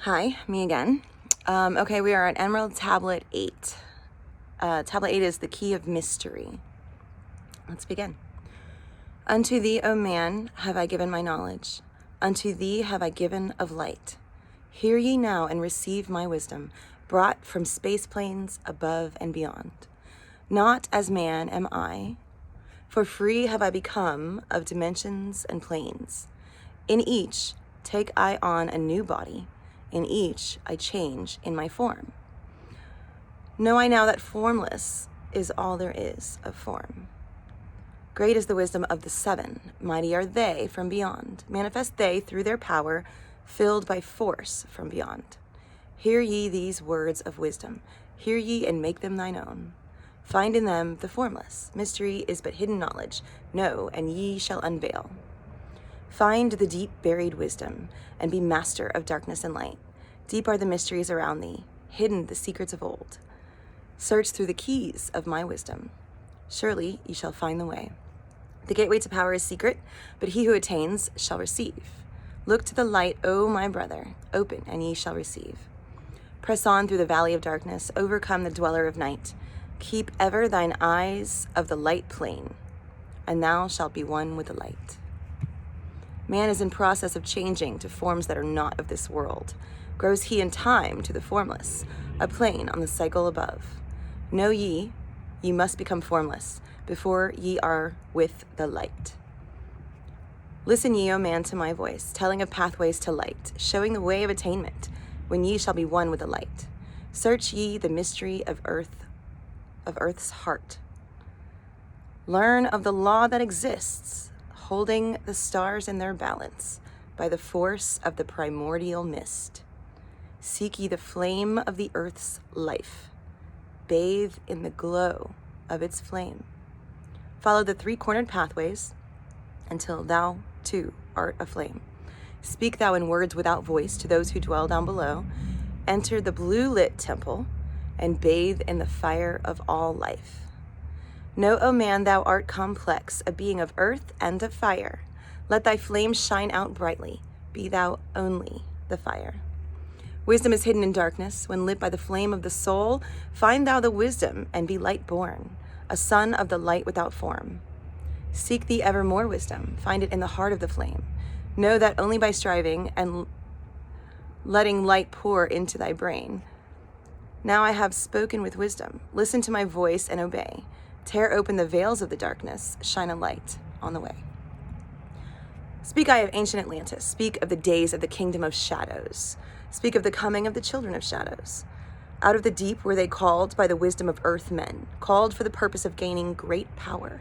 Hi, me again. Okay, we are at Emerald Tablet 8. Tablet 8 is the key of mystery. Let's begin. Unto thee, O man, have I given my knowledge. Unto thee have I given of light. Hear ye now and receive my wisdom, brought from space planes above and beyond. Not as man am I, for free have I become of dimensions and planes. In each take I on a new body. In each I change in my form. Know I now that formless is all there is of form. Great is the wisdom of the seven, mighty are they from beyond. Manifest they through their power, filled by force from beyond. Hear ye these words of wisdom, hear ye and make them thine own. Find in them the formless, mystery is but hidden knowledge, know and ye shall unveil. Find the deep buried wisdom, and be master of darkness and light. Deep are the mysteries around thee, hidden the secrets of old. Search through the keys of my wisdom. Surely ye shall find the way. The gateway to power is secret, but he who attains shall receive. Look to the light, O my brother, open, and ye shall receive. Press on through the valley of darkness, overcome the dweller of night. Keep ever thine eyes of the light plain, and thou shalt be one with the light. Man is in process of changing to forms that are not of this world. Grows he in time to the formless, a plane on the cycle above. Know ye, ye must become formless, before ye are with the light. Listen ye, O man, to my voice, telling of pathways to light, showing the way of attainment, when ye shall be one with the light. Search ye the mystery of earth's heart. Learn of the law that exists, holding the stars in their balance by the force of the primordial mist. Seek ye the flame of the earth's life. Bathe in the glow of its flame. Follow the three-cornered pathways until thou, too, art aflame. Speak thou in words without voice to those who dwell down below. Enter the blue-lit temple and bathe in the fire of all life. Know, O man, thou art complex, a being of earth and of fire. Let thy flame shine out brightly. Be thou only the fire. Wisdom is hidden in darkness. When lit by the flame of the soul, find thou the wisdom and be light born, a son of the light without form. Seek thee ever more wisdom. Find it in the heart of the flame. Know that only by striving and letting light pour into thy brain. Now I have spoken with wisdom. Listen to my voice and obey. Tear open the veils of the darkness, shine a light on the way. Speak I of ancient Atlantis, speak of the days of the kingdom of shadows, speak of the coming of the children of shadows. Out of the deep were they called by the wisdom of earth men, called for the purpose of gaining great power.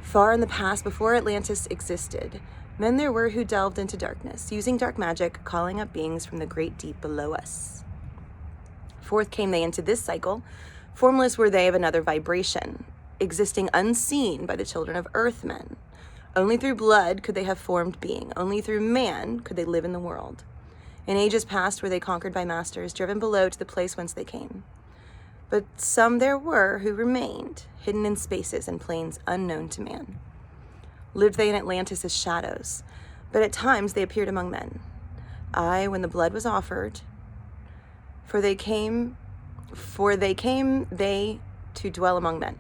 Far in the past, before Atlantis existed, men there were who delved into darkness, using dark magic, calling up beings from the great deep below us. Forth came they into this cycle. Formless were they of another vibration, existing unseen by the children of earthmen. Only through blood could they have formed being. Only through man could they live in the world. In ages past were they conquered by masters, driven below to the place whence they came. But some there were who remained, hidden in spaces and planes unknown to man. Lived they in Atlantis as shadows, but at times they appeared among men. Aye, when the blood was offered, for they came they to dwell among men.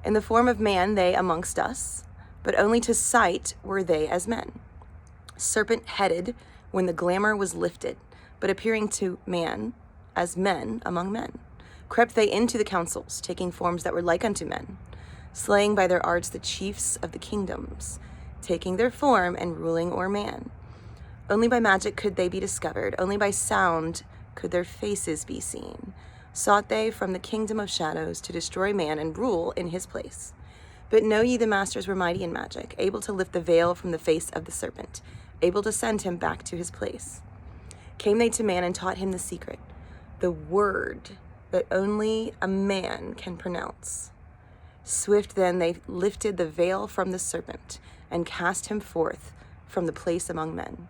In the form of man they amongst us, but only to sight were they as men. Serpent-headed when the glamour was lifted, but appearing to man as men among men. Crept they into the councils, taking forms that were like unto men, slaying by their arts the chiefs of the kingdoms, taking their form and ruling o'er man. Only by magic could they be discovered, only by sound could their faces be seen. Sought they from the kingdom of shadows to destroy man and rule in his place. But know ye the masters were mighty in magic, able to lift the veil from the face of the serpent, able to send him back to his place. Came they to man and taught him the secret, the word that only a man can pronounce. Swift then they lifted the veil from the serpent and cast him forth from the place among men.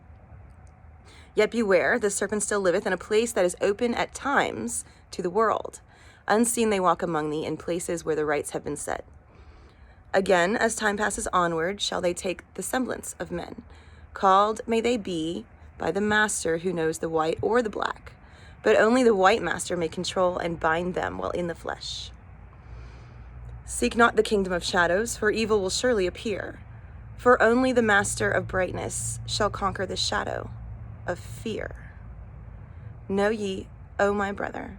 Yet beware, the serpent still liveth in a place that is open at times to the world. Unseen they walk among thee in places where the rites have been set. Again, as time passes onward, shall they take the semblance of men. Called may they be by the master who knows the white or the black, but only the white master may control and bind them while in the flesh. Seek not the kingdom of shadows, for evil will surely appear. For only the master of brightness shall conquer the shadow of fear. Know ye, O my brother,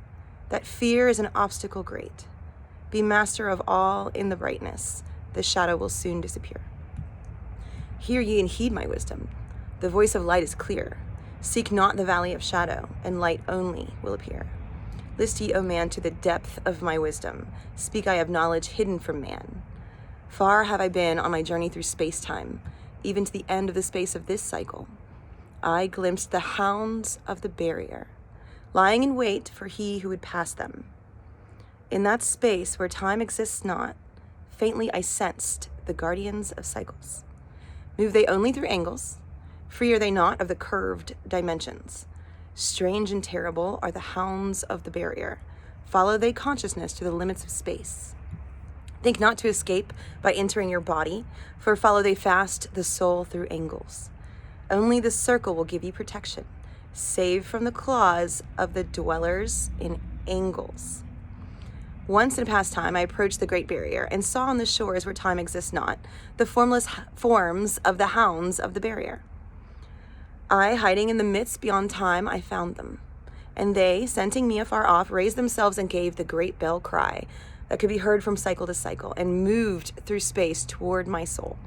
that fear is an obstacle great. Be master of all in the brightness, the shadow will soon disappear. Hear ye and heed my wisdom. The voice of light is clear. Seek not the valley of shadow, and light only will appear. List ye, O man, to the depth of my wisdom. Speak I of knowledge hidden from man. Far have I been on my journey through space-time, even to the end of the space of this cycle. I glimpsed the hounds of the barrier, lying in wait for he who would pass them. In that space where time exists not, faintly I sensed the guardians of cycles. Move they only through angles? Free are they not of the curved dimensions? Strange and terrible are the hounds of the barrier. Follow they consciousness to the limits of space. Think not to escape by entering your body, for follow they fast the soul through angles. Only the circle will give you protection, save from the claws of the dwellers in angles. Once in past time, I approached the great barrier and saw on the shores where time exists not the formless forms of the hounds of the barrier. I, hiding in the midst beyond time, I found them. And they, scenting me afar off, raised themselves and gave the great bell cry that could be heard from cycle to cycle and moved through space toward my soul.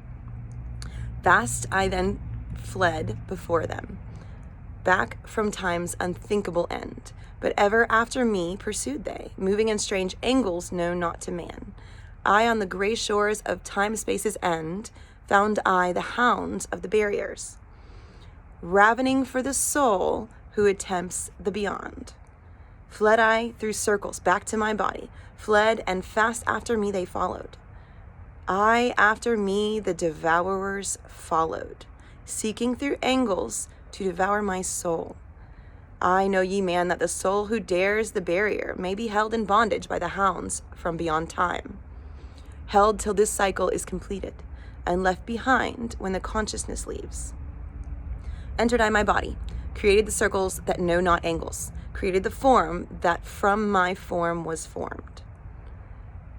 Fast I then fled before them, back from time's unthinkable end. But ever after me pursued they, moving in strange angles known not to man. I, on the gray shores of time-space's end, found I the hounds of the barriers, ravening for the soul who attempts the beyond. Fled I through circles back to my body, fled, and fast after me they followed. I after me the devourers followed, seeking through angles to devour my soul. I know ye, man, that the soul who dares the barrier may be held in bondage by the hounds from beyond time, held till this cycle is completed, and left behind when the consciousness leaves. Entered I my body, created the circles that know not angles, created the form that from my form was formed,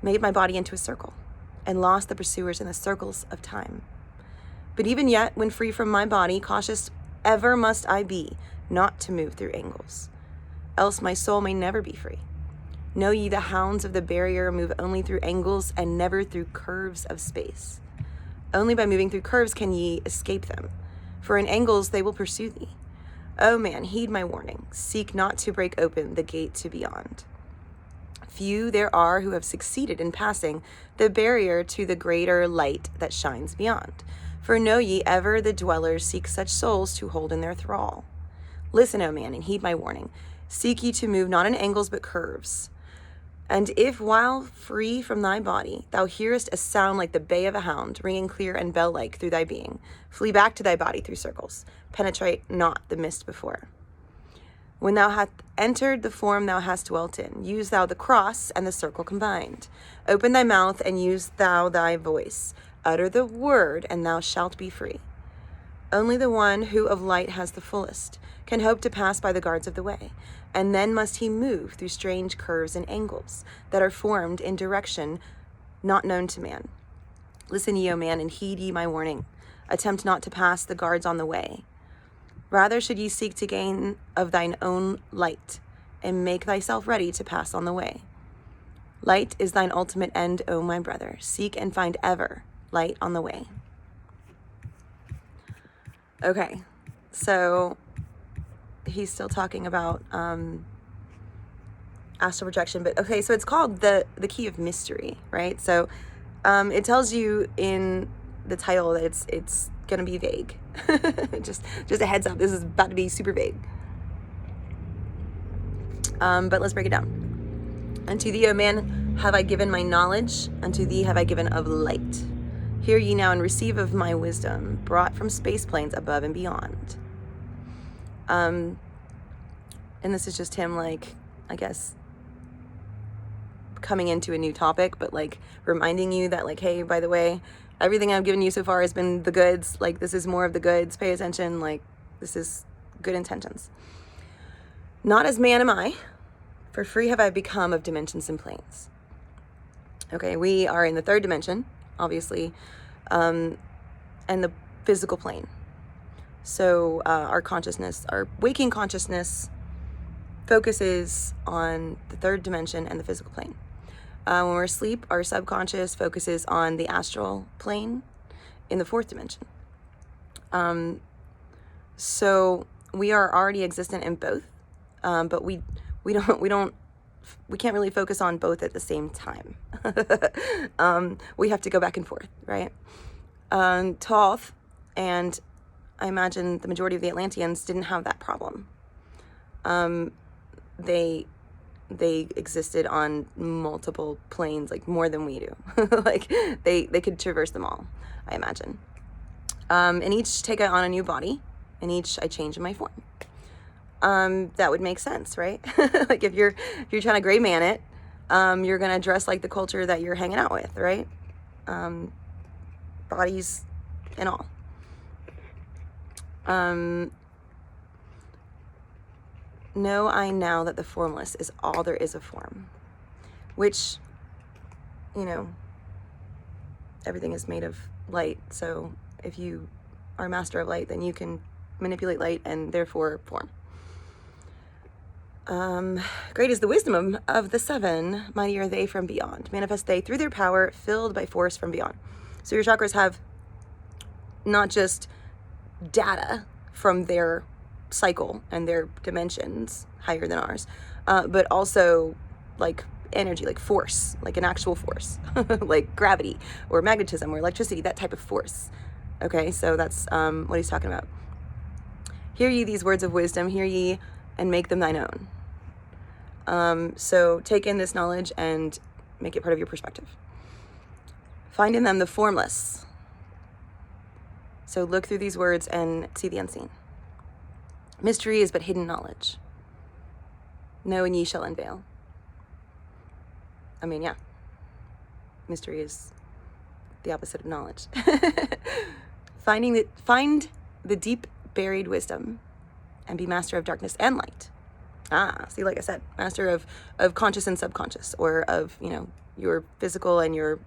made my body into a circle, and lost the pursuers in the circles of time. But even yet, when free from my body, cautious ever must I be, not to move through angles, else my soul may never be free. Know ye, the hounds of the barrier move only through angles and never through curves of space. Only by moving through curves can ye escape them, for in angles they will pursue thee. O man, heed my warning. Seek not to break open the gate to beyond. Few there are who have succeeded in passing the barrier to the greater light that shines beyond. For know ye, ever the dwellers seek such souls to hold in their thrall. Listen, O man, and heed my warning. Seek ye to move not in angles but curves. And if while free from thy body thou hearest a sound like the bay of a hound, ringing clear and bell-like through thy being, flee back to thy body through circles. Penetrate not the mist before. When thou hast entered the form thou hast dwelt in, use thou the cross and the circle combined. Open thy mouth and use thou thy voice. Utter the word, and thou shalt be free. Only the one who of light has the fullest can hope to pass by the guards of the way, and then must he move through strange curves and angles that are formed in direction not known to man. Listen ye, O man, and heed ye my warning. Attempt not to pass the guards on the way. Rather should ye seek to gain of thine own light, and make thyself ready to pass on the way. Light is thine ultimate end, O my brother. Seek and find ever light on the way. Okay, so he's still talking about astral projection, but okay, so it's called the key of mystery, right? So it tells you in the title that it's gonna be vague. just a heads up, this is about to be super vague. But let's break it down. Unto thee, O man, have I given my knowledge, unto thee have I given of light. Hear ye now and receive of my wisdom, brought from space planes above and beyond. And this is just him, like, I guess, coming into a new topic, but like reminding you that, like, hey, by the way, everything I've given you so far has been the goods. Like, this is more of the goods. Pay attention. Like, this is good intentions. Not as man am I, for free have I become of dimensions and planes. Okay, we are in the third dimension, obviously, and the physical plane. So our consciousness, our waking consciousness, focuses on the third dimension and the physical plane. When we're asleep, our subconscious focuses on the astral plane in the fourth dimension. So we are already existent in both, but we can't really focus on both at the same time. We have to go back and forth, right? Thoth, and I imagine the majority of the Atlanteans didn't have that problem. They existed on multiple planes, like more than we do. Like they could traverse them all, I imagine. And each take on a new body, and each I change in my form. That would make sense, right? Like if you're trying to gray man it, you're gonna dress like the culture that you're hanging out with, right? Bodies and all. Know I now that the formless is all there is of form, which, everything is made of light. So if you are a master of light, then you can manipulate light and therefore form. Great is the wisdom of the seven, mighty are they from beyond. Manifest they through their power, filled by force from beyond. So your chakras have not just data from their cycle and their dimensions higher than ours, but also like energy, like force, like an actual force, like gravity or magnetism or electricity, that type of force. Okay, so that's what he's talking about. Hear ye these words of wisdom, hear ye and make them thine own. So take in this knowledge and make it part of your perspective. Find in them the formless. So look through these words and see the unseen. Mystery is but hidden knowledge. Know and ye shall unveil. I mean, yeah. Mystery is the opposite of knowledge. Find the deep buried wisdom and be master of darkness and light. See, like I said, master of conscious and subconscious, or of, your physical and your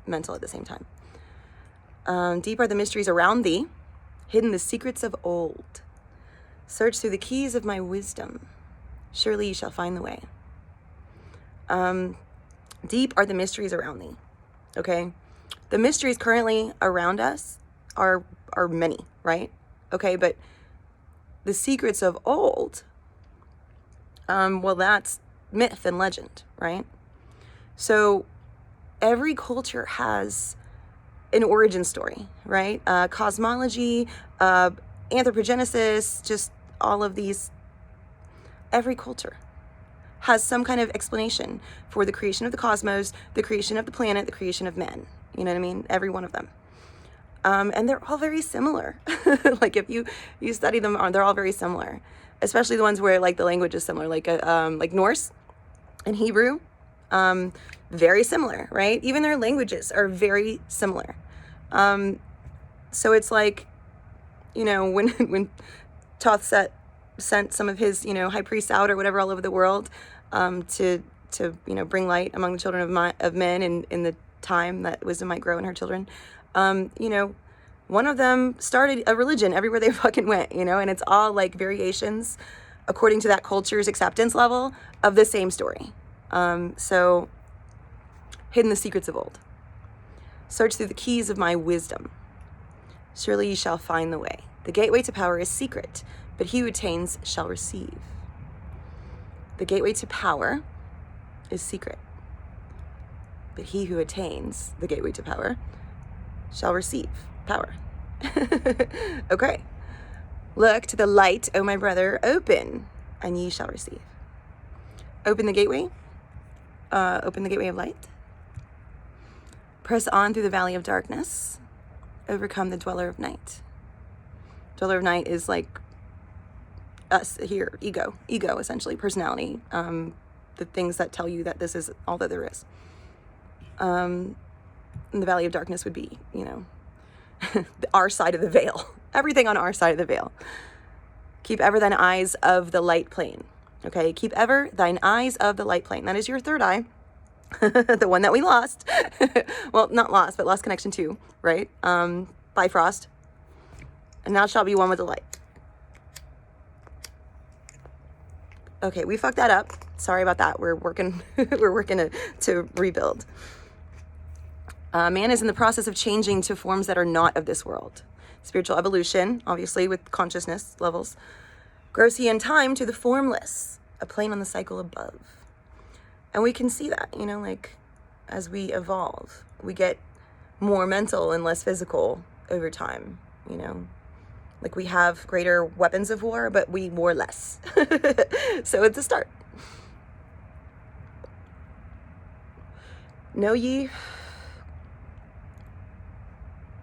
mental at the same time. Deep are the mysteries around thee, hidden the secrets of old. Search through the keys of my wisdom. Surely you shall find the way. Deep are the mysteries around thee. Okay? The mysteries currently around us are many, right? Okay, but the secrets of old, well, that's myth and legend, right? So every culture has an origin story, right? Cosmology, anthropogenesis, just all of these. Every culture has some kind of explanation for the creation of the cosmos, the creation of the planet, the creation of men. You know what I mean? Every one of them. And they're all very similar. Like if you study them, they're all very similar, especially the ones where like the language is similar, like Norse and Hebrew, very similar, right? Even their languages are very similar. So it's like, when Thoth sent some of his, high priests out or whatever all over the world, to bring light among the children of men in the time that wisdom might grow in her children. One of them started a religion everywhere they fucking went, and it's all like variations according to that culture's acceptance level of the same story. So hidden the secrets of old. Search through the keys of my wisdom. Surely ye shall find the way. The gateway to power is secret, but he who attains shall receive. The gateway to power is secret, but he who attains the gateway to power shall receive power. Okay. Look to the light, O my brother, open, and ye shall receive. Open the gateway. Open the gateway of light. Press on through the valley of darkness. Overcome the dweller of night. Dweller of night is like us here, ego essentially, personality, the things that tell you that this is all that there is. And the valley of darkness would be, our side of the veil, everything on our side of the veil. Keep ever thine eyes of the light plane. Okay, keep ever thine eyes of the light plane. That is your third eye, the one that we lost. Well, not lost, but lost connection to, right? Bifrost. And thou shalt be one with the light. Okay, we fucked that up. Sorry about that. We're working to rebuild. Man is in the process of changing to forms that are not of this world. Spiritual evolution, obviously, with consciousness levels. Grows he in time to the formless, a plane on the cycle above. And we can see that, like as we evolve, we get more mental and less physical over time, Like we have greater weapons of war, but we war less. So it's a start. Know ye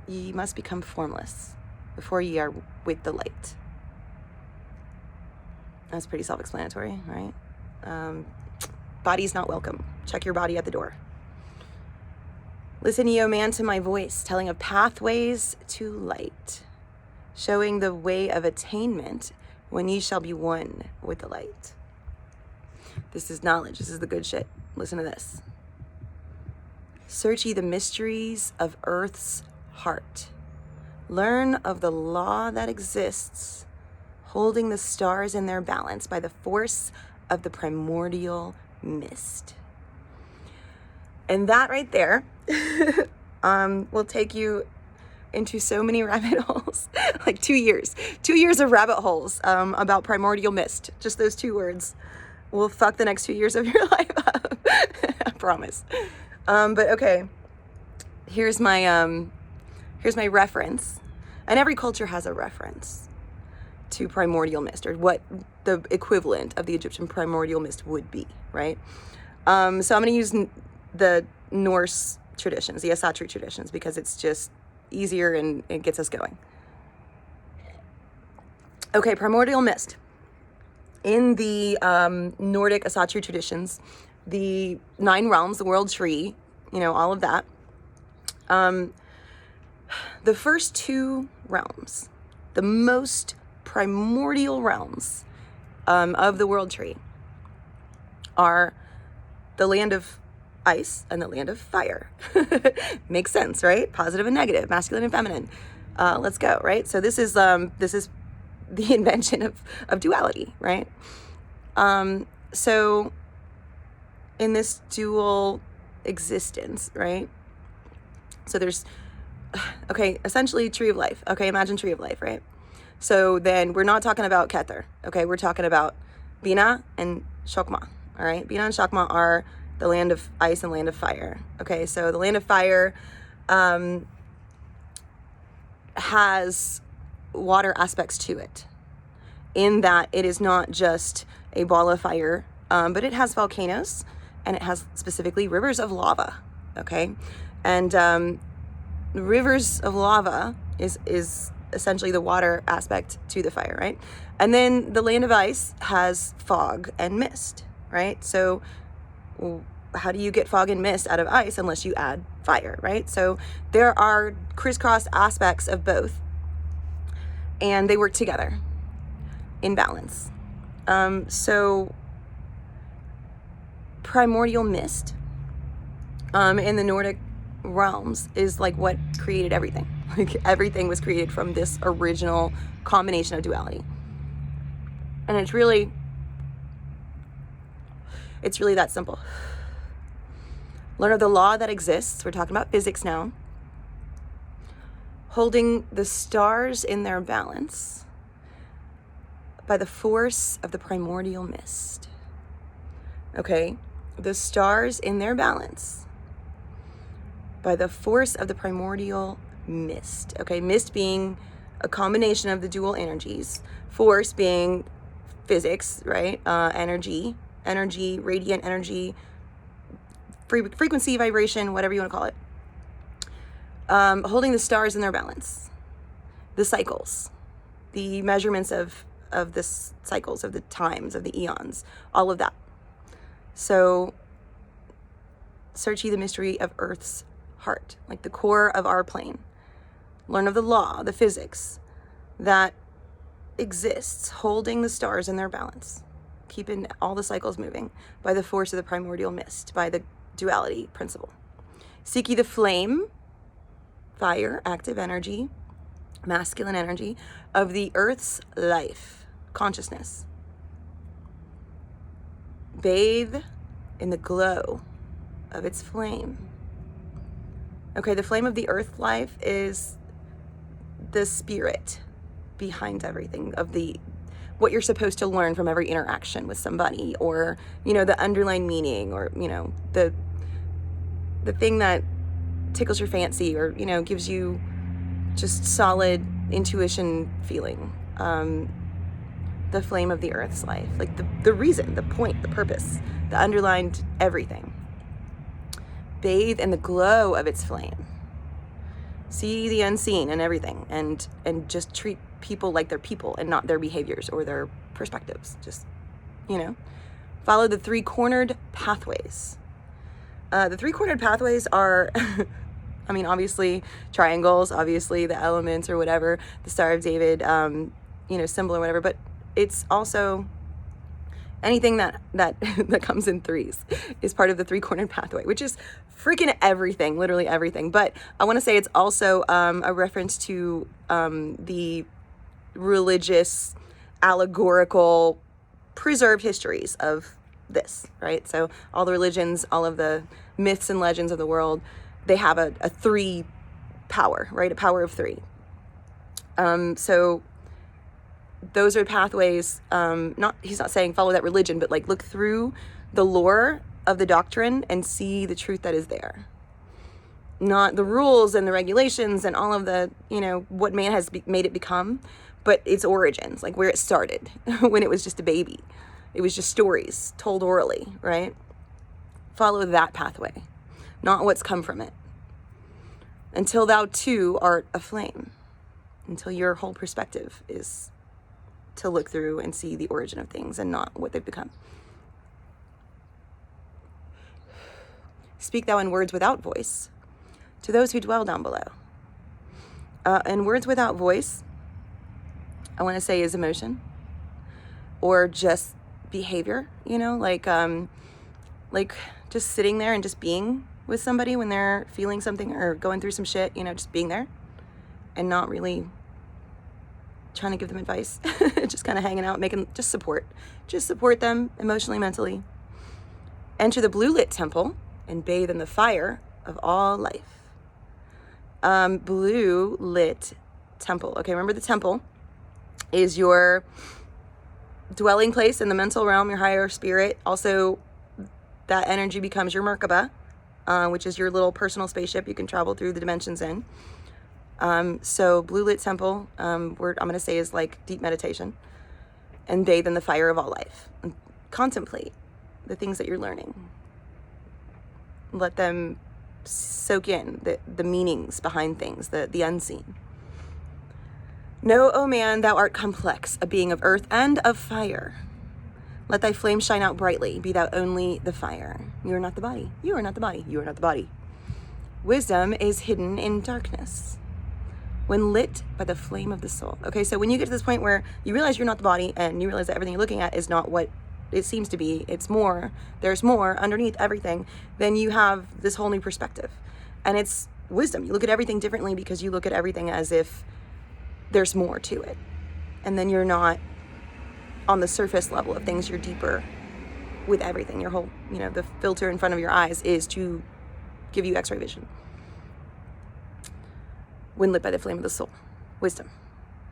must become formless before ye are with the light. That's pretty self-explanatory, right? Body's not welcome. Check your body at the door. Listen ye, O man, to my voice, telling of pathways to light, showing the way of attainment when ye shall be one with the light. This is knowledge. This is the good shit. Listen to this. Search ye the mysteries of earth's heart. Learn of the law that exists, holding the stars in their balance by the force of the primordial mist. And that right there will take you into so many rabbit holes, like 2 years. 2 years of rabbit holes about primordial mist. Just those 2 words will fuck the next 2 years of your life up. I promise. But okay, here's my reference. And every culture has a reference to primordial mist, or what the equivalent of the Egyptian primordial mist would be, right? So I'm going to use the Norse traditions, the Asatru traditions, because it's just easier and it gets us going. Okay, primordial mist. In the Nordic Asatru traditions, the 9 realms, the world tree, all of that. The first 2 realms, the most primordial realms of the world tree, are the land of ice and the land of fire. Makes sense, right? Positive and negative, masculine and feminine. Let's go, right? So this is the invention of duality, right? So in this dual existence, right? So there's, okay, essentially tree of life. Okay, imagine tree of life, right? So then we're not talking about Kether. Okay, we're talking about Bina and Shokma. All right, Bina and Shokma are the land of ice and land of fire. Okay, so the land of fire has water aspects to it, in that it is not just a ball of fire, but it has volcanoes, and it has specifically rivers of lava. Okay, and rivers of lava is essentially the water aspect to the fire, right? And then the land of ice has fog and mist, right? So how do you get fog and mist out of ice unless you add fire, right? So there are crisscross aspects of both, and they work together in balance. So primordial mist in the Nordic realms is like what created everything. Like everything was created from this original combination of duality. And it's really that simple. Learn of the law that exists. We're talking about physics now. Holding the stars in their balance by the force of the primordial mist. Okay? The stars in their balance by the force of the primordial mist. Okay? Mist being a combination of the dual energies. Force being physics, right? Energy, radiant energy, frequency, vibration, whatever you want to call it. Holding the stars in their balance. The cycles. The measurements of the cycles, of the times, of the eons. All of that. So, search ye the mystery of Earth's heart. Like the core of our plane. Learn of the law, the physics, that exists holding the stars in their balance, keeping all the cycles moving by the force of the primordial mist, by the duality principle. Seek ye the flame, fire, active energy, masculine energy of the earth's life, consciousness. Bathe in the glow of its flame. Okay, the flame of the earth life is the spirit behind everything, of the what you're supposed to learn from every interaction with somebody, or the underlying meaning, or the thing that tickles your fancy, or gives you just solid intuition feeling. The flame of the earth's life, like the reason, the point, the purpose, the underlined everything. Bathe in the glow of its flame. See the unseen and everything, and just treat people like they're people and not their behaviors or their perspectives. Just, follow the three-cornered pathways. The three-cornered pathways are, obviously triangles, obviously the elements or whatever, the Star of David, symbol or whatever, but it's also anything that comes in threes is part of the three-cornered pathway, which is freaking everything, literally everything. But I want to say it's also a reference to the religious, allegorical, preserved histories of this, right? So all the religions, all of the myths and legends of the world, they have a three power, right? A power of three. So those are pathways. He's not saying follow that religion, but like look through the lore of the doctrine and see the truth that is there. Not the rules and the regulations and all of the, what man has made it become, but its origins, like where it started when it was just a baby. It was just stories told orally, right? Follow that pathway, not what's come from it. Until thou too art aflame, until your whole perspective is to look through and see the origin of things and not what they've become. Speak thou in words without voice to those who dwell down below. And words without voice, I want to say, is emotion or just behavior, like just sitting there and just being with somebody when they're feeling something or going through some shit, just being there and not really trying to give them advice, just kind of hanging out, just support them emotionally, mentally. Enter the blue lit temple and bathe in the fire of all life. Blue lit temple. Okay, remember the temple is your dwelling place in the mental realm, your higher spirit. Also, that energy becomes your Merkaba, which is your little personal spaceship you can travel through the dimensions in. So blue lit temple, word I'm going to say is like deep meditation, and bathe in the fire of all life. And contemplate the things that you're learning. Let them soak in the meanings behind things, the unseen. Know, O man, thou art complex, a being of earth and of fire. Let thy flame shine out brightly, be thou only the fire. You are not the body. You are not the body. You are not the body. Wisdom is hidden in darkness, when lit by the flame of the soul. Okay, so when you get to this point where you realize you're not the body and you realize that everything you're looking at is not what it seems to be, it's more, there's more underneath everything, then you have this whole new perspective. And it's wisdom. You look at everything differently because you look at everything as if there's more to it. And then you're not on the surface level of things, you're deeper with everything. Your whole, the filter in front of your eyes is to give you x-ray vision. When lit by the flame of the soul. Wisdom.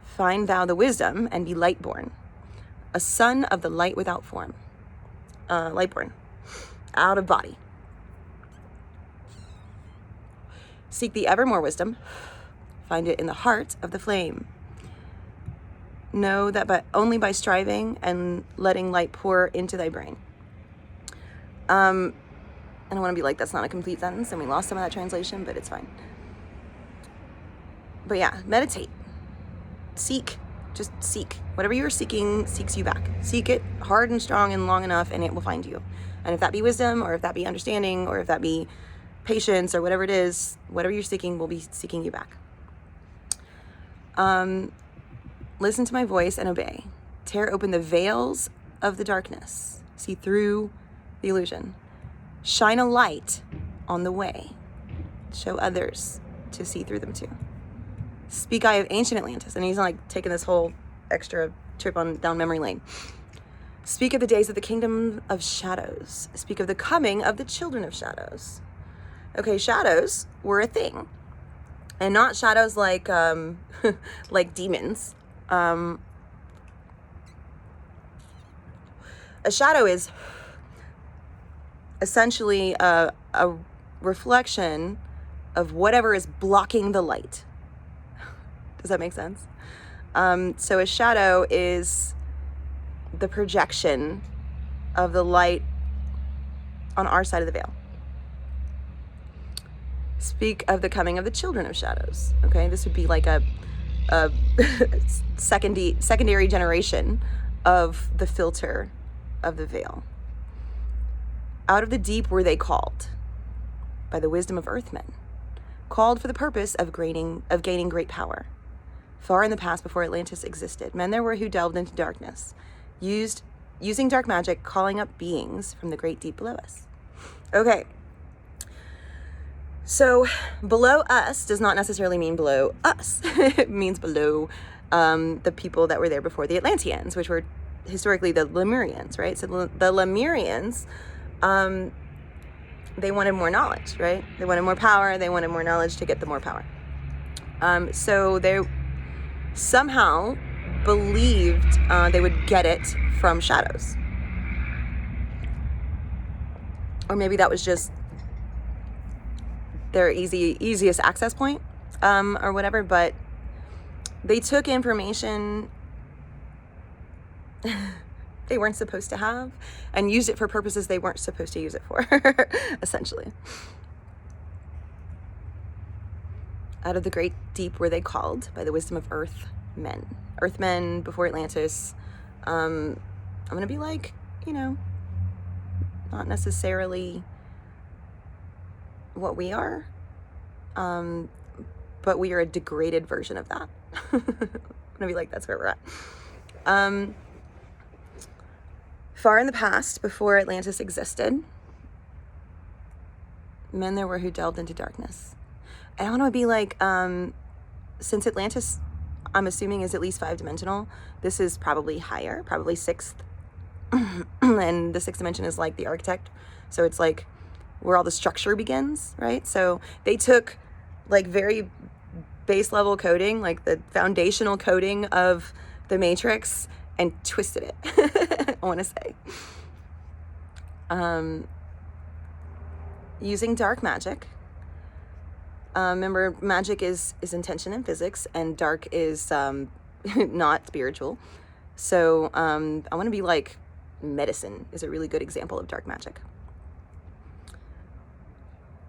Find thou the wisdom and be light-born. A son of the light without form. Light-born. Out of body. Seek the evermore wisdom. Find it in the heart of the flame. Know that only by striving and letting light pour into thy brain. I don't want to be like, that's not a complete sentence, and we lost some of that translation, but it's fine. But yeah, meditate. Seek. Just seek. Whatever you're seeking seeks you back. Seek it hard and strong and long enough, and it will find you. And if that be wisdom, or if that be understanding, or if that be patience, or whatever it is, whatever you're seeking will be seeking you back. Listen to my voice and obey. Tear open the veils of the darkness. See through the illusion. Shine a light on the way. Show others to see through them too. Speak I of ancient Atlantis. And he's like taking this whole extra trip on down memory lane. Speak of the days of the kingdom of shadows. Speak of the coming of the children of shadows. Okay, shadows were a thing. And not shadows like like demons. A shadow is essentially a reflection of whatever is blocking the light. Does that make sense? So a shadow is the projection of the light on our side of the veil. Speak of the coming of the children of shadows. Okay, this would be like a secondary generation of the filter of the veil. Out of the deep were they called by the wisdom of earthmen, called for the purpose of gaining great power. Far in the past, before Atlantis existed, men there were who delved into darkness, using dark magic, calling up beings from the great deep below us. Okay. So below us does not necessarily mean below us. It means below the people that were there before the Atlanteans, which were historically the Lemurians, right? So the Lemurians, they wanted more knowledge, right? They wanted more power. They wanted more knowledge to get the more power. So they somehow believed they would get it from shadows. Or maybe that was just their easiest access point, or whatever, but they took information they weren't supposed to have and used it for purposes they weren't supposed to use it for, essentially. Out of the great deep were they called by the wisdom of earthmen. Earthmen before Atlantis. I'm going to be like, not necessarily what we are, but we are a degraded version of that. I'm gonna be like, that's where we're at. Far in the past, before Atlantis existed, men there were who delved into darkness. And I want to be like, since Atlantis, I'm assuming, is at least 5-dimensional, this is probably higher, probably 6th. And the 6th dimension is like the architect. So it's like where all the structure begins, right? So they took like very base level coding, like the foundational coding of the Matrix, and twisted it, I want to say. Using dark magic. Remember, magic is intention in physics, and dark is not spiritual. So I want to be like, medicine is a really good example of dark magic.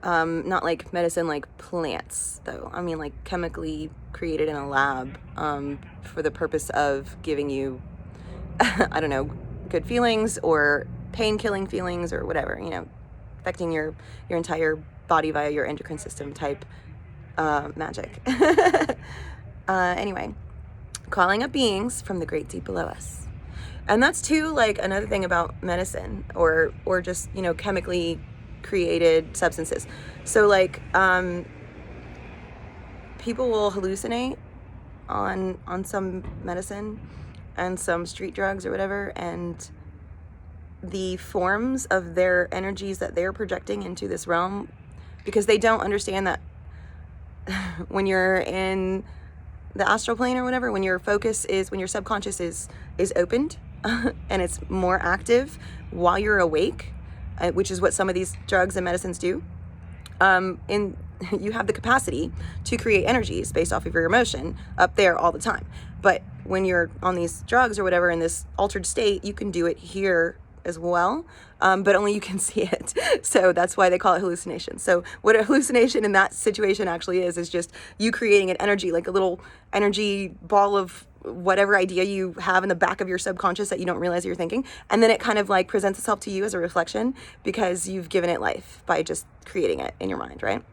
Not like medicine like plants, though. I mean like chemically created in a lab for the purpose of giving you, I don't know, good feelings or pain-killing feelings or whatever, affecting your entire body via your endocrine system type magic. Anyway, calling up beings from the great deep below us. And that's too like another thing about medicine or just, chemically created substances. So like people will hallucinate on some medicine and some street drugs or whatever, and the forms of their energies that they're projecting into this realm, because they don't understand that when you're in the astral plane or whatever, when your subconscious is opened and it's more active while you're awake, which is what some of these drugs and medicines do, you have the capacity to create energies based off of your emotion up there all the time. But when you're on these drugs or whatever in this altered state, you can do it here as well, but only you can see it. So that's why they call it hallucination. So what a hallucination in that situation actually is just you creating an energy, like a little energy ball of whatever idea you have in the back of your subconscious that you don't realize you're thinking. And then it kind of like presents itself to you as a reflection because you've given it life by just creating it in your mind, right?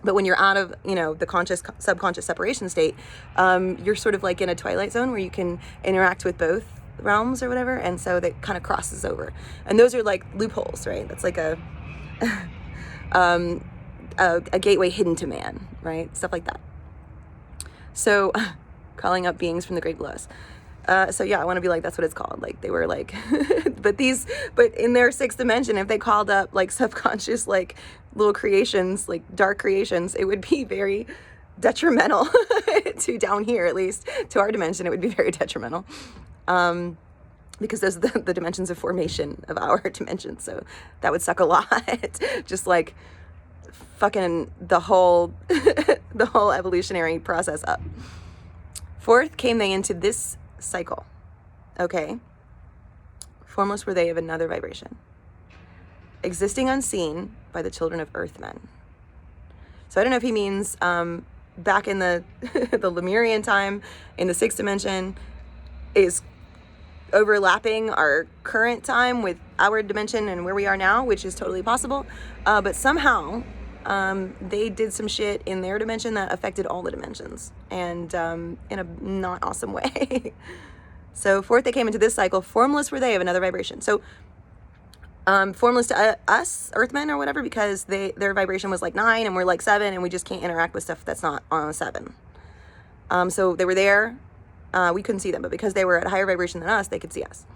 But when you're out of, the conscious, subconscious separation state, you're sort of like in a twilight zone where you can interact with both realms or whatever. And so that kind of crosses over. And those are like loopholes, right? That's like a gateway hidden to man, right? Stuff like that. So calling up beings from the great below us. So yeah, I want to be like, that's what it's called. Like they were like, but in their sixth dimension, if they called up like subconscious, like little creations, like dark creations, it would be very detrimental to down here, at least to our dimension. It would be very detrimental. Because those are the dimensions of formation of our dimension. So that would suck a lot. Just like fucking the whole evolutionary process up. Fourth came they into this cycle. Okay. Formless were they of another vibration, existing unseen by the children of earthmen. So I don't know if he means back in the the Lemurian time in the sixth dimension is overlapping our current time with our dimension and where we are now, which is totally possible. But somehow they did some shit in their dimension that affected all the dimensions, and in a not awesome way. So fourth, they came into this cycle. Formless were they of another vibration. So formless to us, earthmen or whatever, because their vibration was like 9 and we're like 7, and we just can't interact with stuff that's not on 7. So they were there. We couldn't see them, but because they were at a higher vibration than us, they could see us.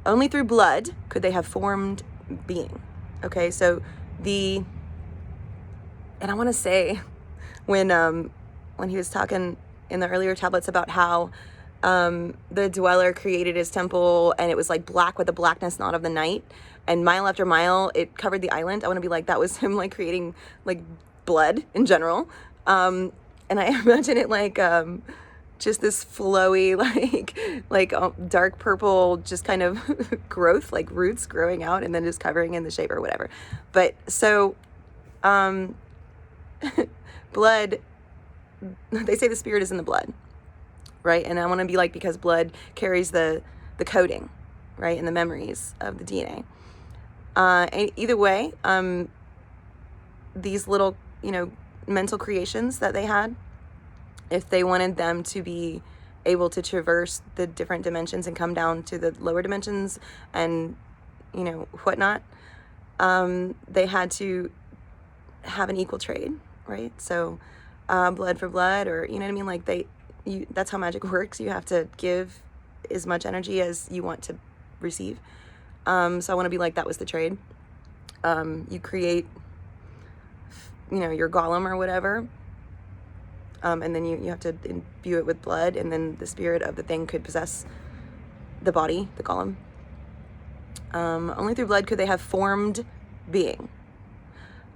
Only through blood could they have formed being. Okay, so and I want to say when he was talking in the earlier tablets about how the dweller created his temple and it was like black with the blackness not of the night, and mile after mile it covered the island. I want to be like, that was him like creating like blood in general. And I imagine it like just this flowy like dark purple just kind of growth, like roots growing out and then just covering in the shape or whatever. But so blood, they say the spirit is in the blood, right? And I want to be like, because blood carries the coding, right, and the memories of the DNA. And either way, these little, mental creations that they had, if they wanted them to be able to traverse the different dimensions and come down to the lower dimensions and, whatnot, they had to have an equal trade, right? So blood for blood, or, you know what I mean? Like that's how magic works. You have to give as much energy as you want to receive. So I want to be like, that was the trade. You create, your golem or whatever. And then you have to imbue it with blood, and then the spirit of the thing could possess the body, the golem. Only through blood could they have formed being.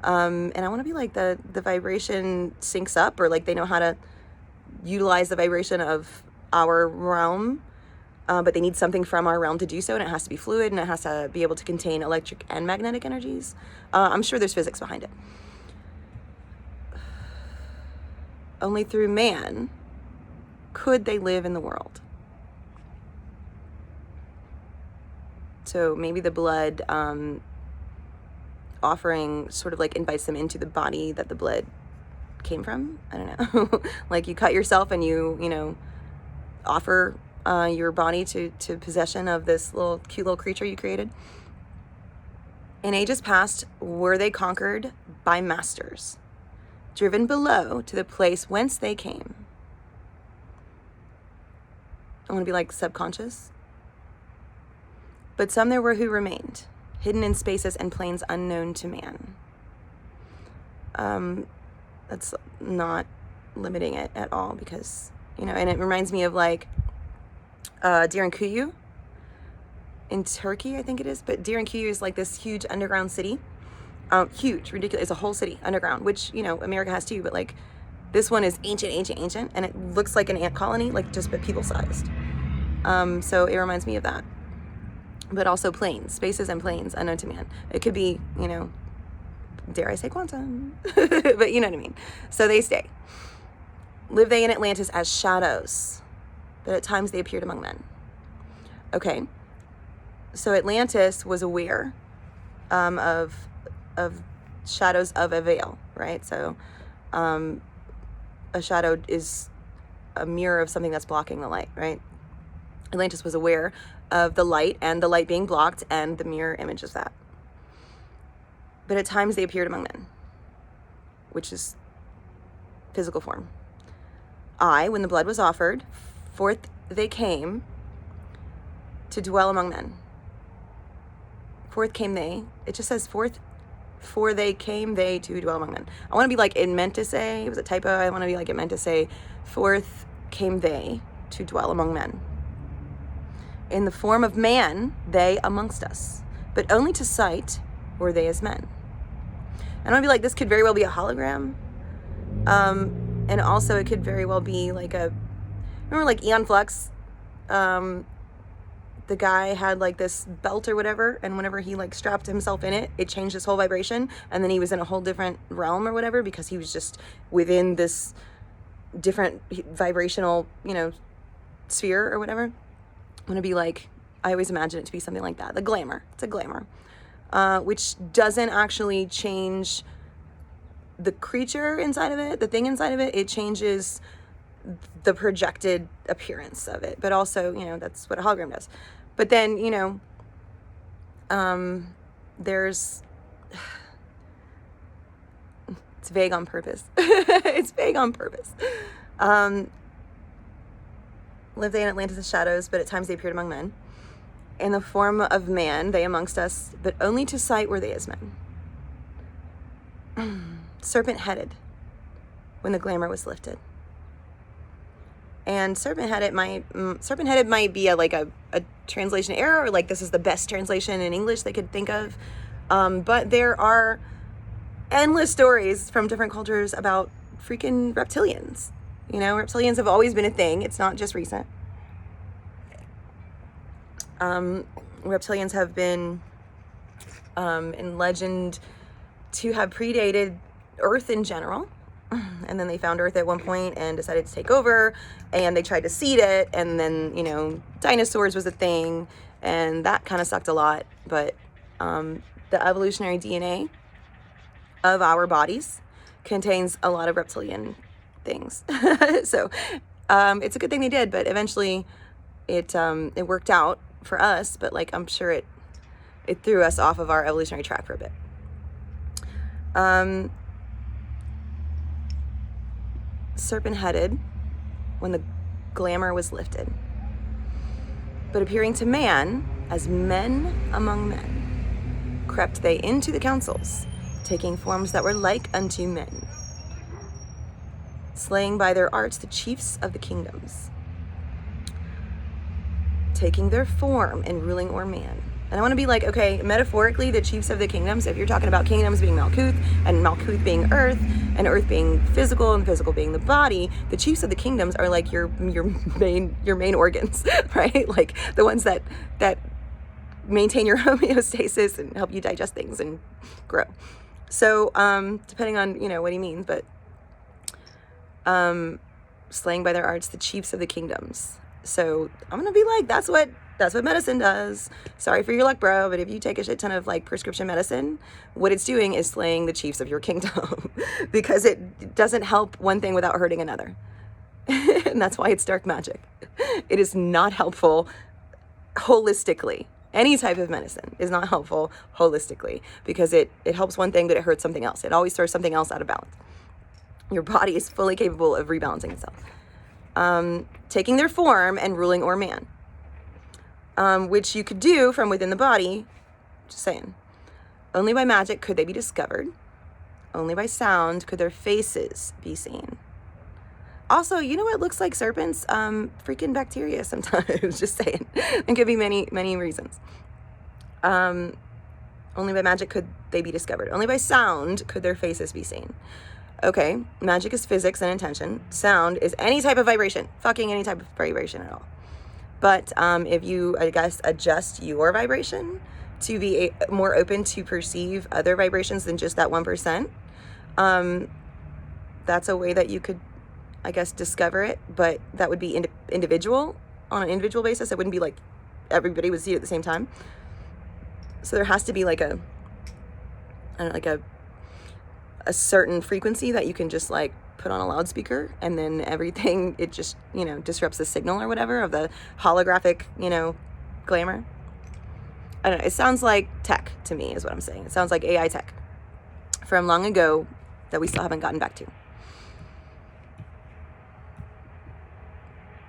And I want to be like, the vibration syncs up, or like they know how to utilize the vibration of our realm, but they need something from our realm to do so, and it has to be fluid, and it has to be able to contain electric and magnetic energies. I'm sure there's physics behind it. Only through man could they live in the world. So maybe the blood offering sort of like invites them into the body that the blood came from. I don't know. Like you cut yourself and you offer your body to possession of this cute little creature you created. In ages past, were they conquered by masters, driven below to the place whence they came. I want to be like subconscious. But some there were who remained, hidden in spaces and planes unknown to man. That's not limiting it at all, because, and it reminds me of like Kuyu in Turkey, I think it is. But Kuyu is like this huge underground city. Huge, ridiculous. It's a whole city underground, which, America has too, but like this one is ancient, and it looks like an ant colony, like just but people sized. So it reminds me of that. But also planes, spaces and planes unknown to man. It could be, dare I say quantum, but you know what I mean. So they stay. Live they in Atlantis as shadows, but at times they appeared among men. Okay. So Atlantis was aware of shadows of a veil, right? So a shadow is a mirror of something that's blocking the light, right? Atlantis was aware of the light and the light being blocked and the mirror image of that. But at times they appeared among men, which is physical form. When the blood was offered, forth they came to dwell among men. Forth came they. It just says forth, for they came they to dwell among men. I want to be like it meant to say, it was a typo. I want to be like it meant to say, forth came they to dwell among men. In the form of man, they amongst us, but only to sight were they as men. And I want to be like, this could very well be a hologram. And also it could very well be like remember like Aeon Flux? The guy had like this belt or whatever, and whenever he like strapped himself in it, it changed his whole vibration, and then he was in a whole different realm or whatever, because he was just within this different vibrational, sphere or whatever. I want to be like, I always imagine it to be something like that. The glamour. It's a glamour. Which doesn't actually change the creature inside of it, the thing inside of it. It changes the projected appearance of it. But also, that's what a hologram does. But then, there's... It's vague on purpose. It's vague on purpose. Lived they in Atlantis' shadows, but at times they appeared among men. In the form of man, they amongst us, but only to sight were they as men. Serpent-headed, when the glamour was lifted. And serpent-headed might be a translation error, or like this is the best translation in English they could think of. But there are endless stories from different cultures about freaking reptilians. Reptilians have always been a thing. It's not just recent. Reptilians have been in legend to have predated Earth in general, and then they found Earth at one point and decided to take over, and they tried to seed it, and then dinosaurs was a thing, and that kind of sucked a lot. But the evolutionary DNA of our bodies contains a lot of reptilian things. So it's a good thing they did, but eventually it worked out for us, but like I'm sure it threw us off of our evolutionary track for a bit. Serpent-headed, when the glamour was lifted, but appearing to man as men among men, crept they into the councils, taking forms that were like unto men, slaying by their arts the chiefs of the kingdoms, taking their form and ruling o'er man. And I want to be like, okay, metaphorically, the chiefs of the kingdoms, if you're talking about kingdoms being Malkuth, and Malkuth being earth, and earth being physical, and physical being the body, the chiefs of the kingdoms are like your main organs, right? Like the ones that maintain your homeostasis and help you digest things and grow. So depending on what he means, but slaying by their arts the chiefs of the kingdoms. So I'm gonna be like, that's what medicine does. Sorry for your luck, bro, but if you take a shit ton of like prescription medicine, what it's doing is slaying the chiefs of your kingdom because it doesn't help one thing without hurting another. And that's why it's dark magic. It is not helpful holistically. Any type of medicine is not helpful holistically because it helps one thing, but it hurts something else. It always throws something else out of balance. Your body is fully capable of rebalancing itself. Taking their form and ruling o'er man. Which you could do from within the body, just saying. Only by magic could they be discovered. Only by sound could their faces be seen. Also, what looks like serpents? Freaking bacteria sometimes, just saying. It could be many, many reasons. Only by magic could they be discovered. Only by sound could their faces be seen. Okay, magic is physics and intention. Sound is any type of vibration. Fucking any type of vibration at all. But if you, I guess, adjust your vibration to be more open to perceive other vibrations than just that 1%, that's a way that you could, I guess, discover it. But that would be individual, on an individual basis. It wouldn't be like everybody would see it at the same time. So there has to be like a a certain frequency that you can just like put on a loudspeaker, and then everything, it just, you know, disrupts the signal or whatever of the holographic, you know, glamour. I don't know. It sounds like tech to me is what I'm saying. It sounds like AI tech from long ago that we still haven't gotten back to.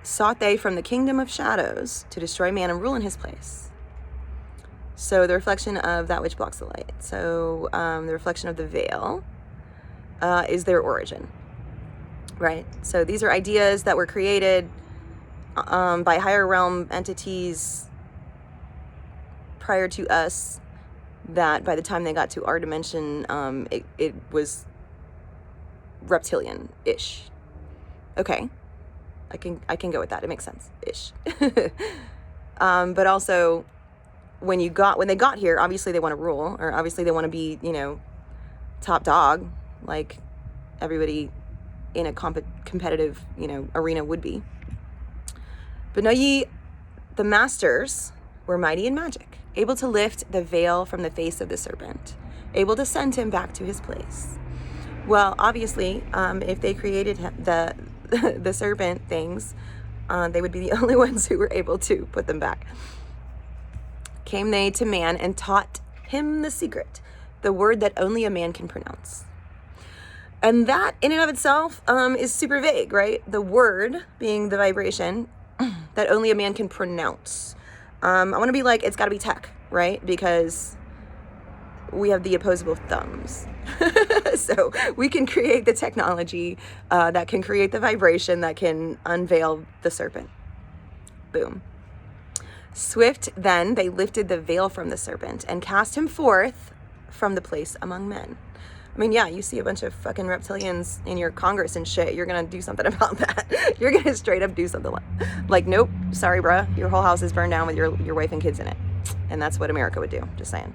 Sought they from the kingdom of shadows to destroy man and rule in his place. So the reflection of that which blocks the light. So the reflection of the veil is their origin, right? So these are ideas that were created by higher realm entities prior to us, that by the time they got to our dimension, it was reptilian-ish. Okay, I can go with that. It makes sense, ish. But also, when they got here, obviously they want to rule, or obviously they want to be, you know, top dog, like everybody in a competitive, you know, arena would be. But know ye, the masters were mighty in magic, able to lift the veil from the face of the serpent, able to send him back to his place. Well, obviously, if they created the serpent things, they would be the only ones who were able to put them back. Came they to man and taught him the secret, the word that only a man can pronounce. And that in and of itself is super vague, right? The word being the vibration that only a man can pronounce. I want to be like, it's got to be tech, right? Because we have the opposable thumbs. So we can create the technology that can create the vibration that can unveil the serpent. Boom. Swift then they lifted the veil from the serpent and cast him forth from the place among men. I mean, yeah, you see a bunch of fucking reptilians in your Congress and shit, you're gonna do something about that. You're gonna straight up do something like, nope, sorry bruh, your whole house is burned down with your wife and kids in it. And that's what America would do, just saying.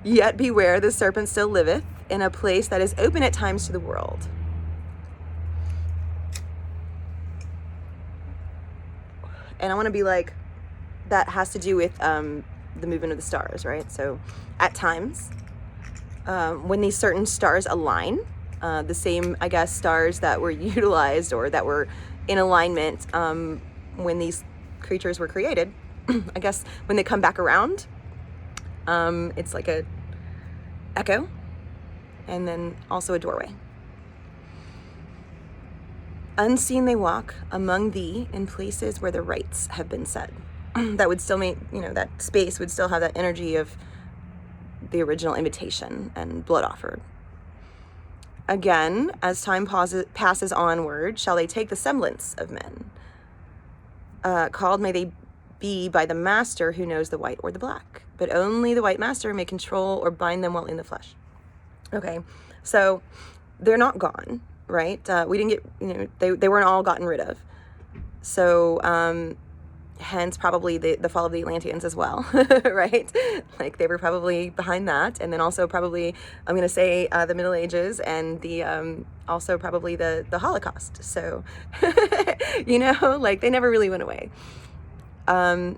Yet beware, the serpent still liveth in a place that is open at times to the world. And I want to be like, that has to do with the movement of the stars, right? So at times, when these certain stars align, the same, I guess, stars that were utilized or that were in alignment when these creatures were created, I guess when they come back around, it's like a echo, and then also a doorway. Unseen they walk among thee in places where the rites have been set. That would still make, you know, that space would still have that energy of the original invitation and blood offered. Again, as time passes onward, shall they take the semblance of men. Called may they be by the master who knows the white or the black, but only the white master may control or bind them while in the flesh. Okay, so they're not gone, right? We didn't get, you know, they weren't all gotten rid of. So, hence probably the fall of the Atlanteans as well, right? Like they were probably behind that. And then also probably, I'm going to say the Middle Ages and the also probably the Holocaust. So, you know, like they never really went away. Called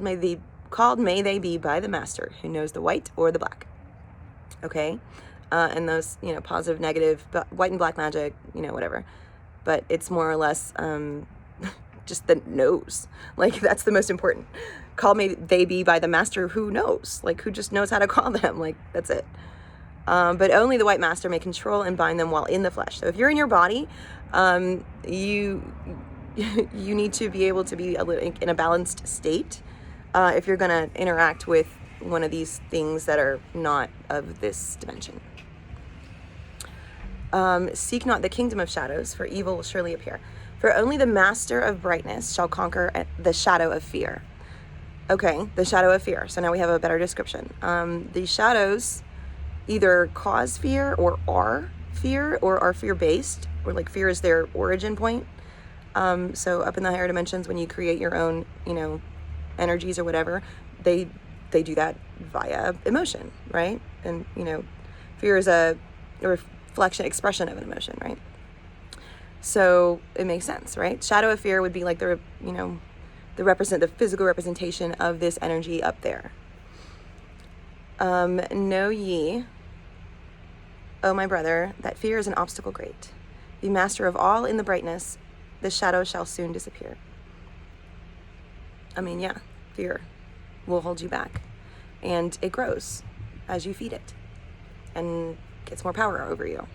may they be by the master who knows the white or the black. Okay. And those, you know, positive, negative, white and black magic, you know, whatever. But it's more or less, just the knows, like that's the most important. Called may they be by the master who knows, like who just knows how to call them, like that's it. But only the white master may control and bind them while in the flesh. So if you're in your body, you need to be able to be in a balanced state if you're going to interact with one of these things that are not of this dimension. Seek not the kingdom of shadows, for evil will surely appear. For only the master of brightness shall conquer the shadow of fear. Okay, the shadow of fear. So now we have a better description. These shadows either cause fear or are fear-based, or like fear is their origin point. So up in the higher dimensions, when you create your own, you know, energies or whatever, they do that via emotion, right? And, you know, fear is a reflection, expression of an emotion, right? So it makes sense, right? Shadow of fear would be like the physical representation of this energy up there. Know ye, O my brother, that fear is an obstacle great. Be master of all in the brightness, the shadow shall soon disappear. I mean, yeah, fear will hold you back. And it grows as you feed it and gets more power over you.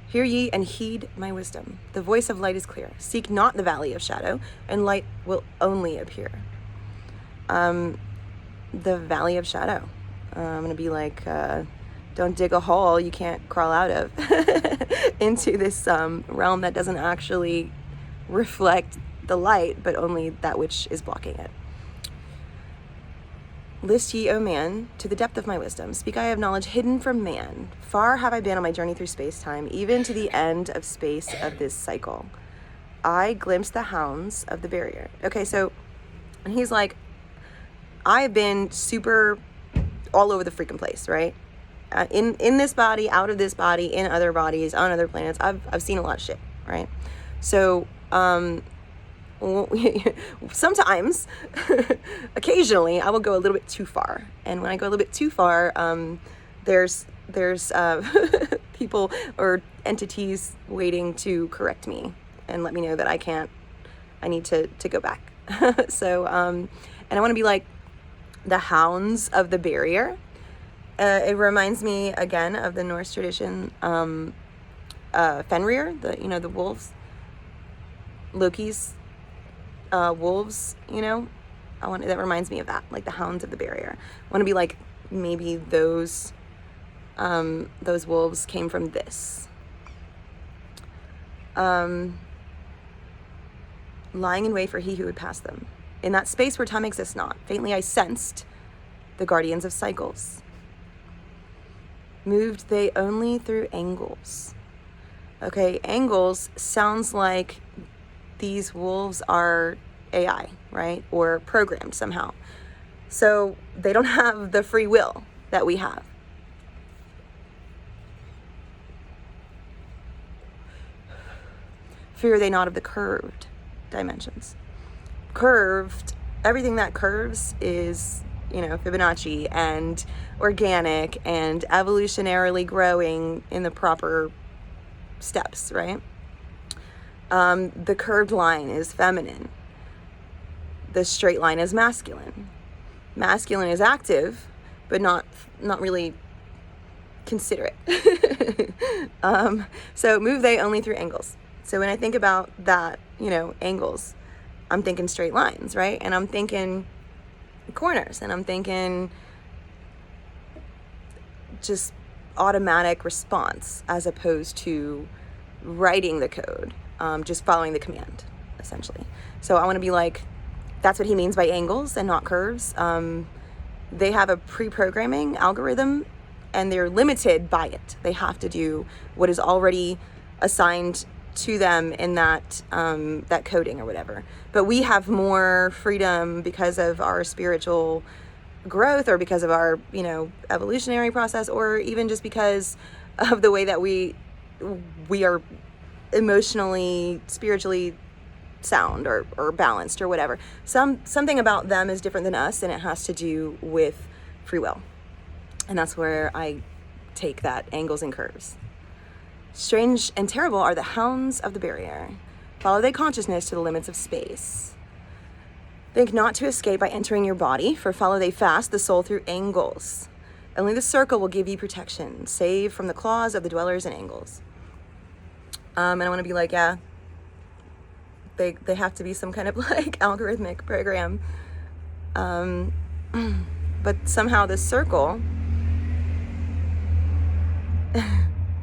Hear ye and heed my wisdom. The voice of light is clear. Seek not the valley of shadow, and light will only appear. The valley of shadow. I'm going to be like, don't dig a hole you can't crawl out of into this realm that doesn't actually reflect the light, but only that which is blocking it. List ye, O man, to the depth of my wisdom. Speak I of knowledge hidden from man. Far have I been on my journey through space-time, even to the end of space of this cycle. I glimpsed the hounds of the barrier. Okay, so, and he's like, I've been super all over the freaking place, right? In this body, out of this body, in other bodies, on other planets. I've seen a lot of shit, right? So, sometimes, occasionally, I will go a little bit too far. And when I go a little bit too far, there's people or entities waiting to correct me and let me know that I need to go back. So, and I want to be like the hounds of the barrier. It reminds me again of the Norse tradition, Fenrir, the wolves, Loki's wolves, that reminds me of that, like the hounds of the barrier. I want to be like, maybe those wolves came from this. Lying in wait for he who would pass them. In that space where time exists not, faintly I sensed the guardians of cycles. Moved they only through angles. Okay, angles sounds like these wolves are AI, right? Or programmed somehow. So they don't have the free will that we have. Fear they not of the curved dimensions. Curved, everything that curves is, Fibonacci and organic and evolutionarily growing in the proper steps, right? The curved line is feminine. The straight line is masculine. Masculine is active, but not really considerate. So move they only through angles. So when I think about that, angles, I'm thinking straight lines, right? And I'm thinking corners, and I'm thinking just automatic response as opposed to writing the code, just following the command, essentially. So I want to be like, that's what he means by angles and not curves. They have a pre-programming algorithm, and they're limited by it. They have to do what is already assigned to them in that coding or whatever. But we have more freedom because of our spiritual growth, or because of our, evolutionary process, or even just because of the way that we are emotionally, spiritually sound or balanced or whatever. Something about them is different than us, and it has to do with free will. And that's where I take that angles and curves. Strange and terrible are the hounds of the barrier. Follow thy consciousness to the limits of space. Think not to escape by entering your body, for follow they fast the soul through angles. Only the circle will give you protection, save from the claws of the dwellers in angles. And I want to be like, yeah, they have to be some kind of like algorithmic program. But somehow this circle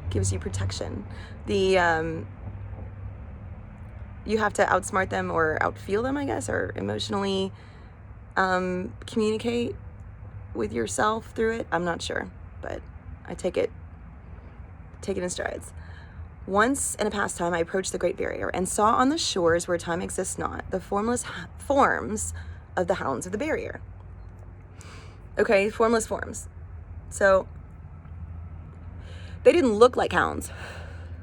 gives you protection. You have to outsmart them or outfeel them, I guess, or emotionally communicate with yourself through it. I'm not sure, but I take it in strides. Once in a past time, I approached the great barrier and saw on the shores where time exists not the formless forms of the hounds of the barrier. Okay, formless forms. So they didn't look like hounds.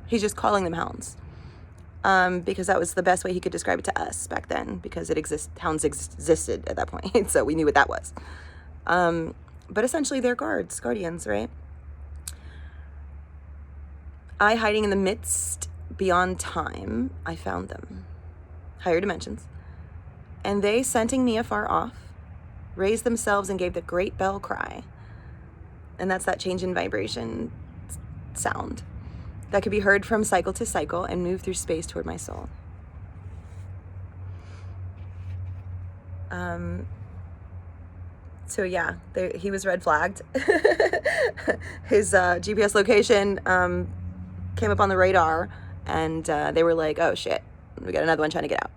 He's just calling them hounds. Because that was the best way he could describe it to us back then, because hounds existed at that point. So we knew what that was. but essentially they're guardians, right? I, hiding in the midst beyond time, I found them. Higher dimensions. And they, scenting me afar off, raised themselves and gave the great bell cry. And that's that change in vibration sound that could be heard from cycle to cycle and move through space toward my soul. So yeah, he was red flagged. His GPS location came up on the radar, and they were like, oh shit, we got another one trying to get out.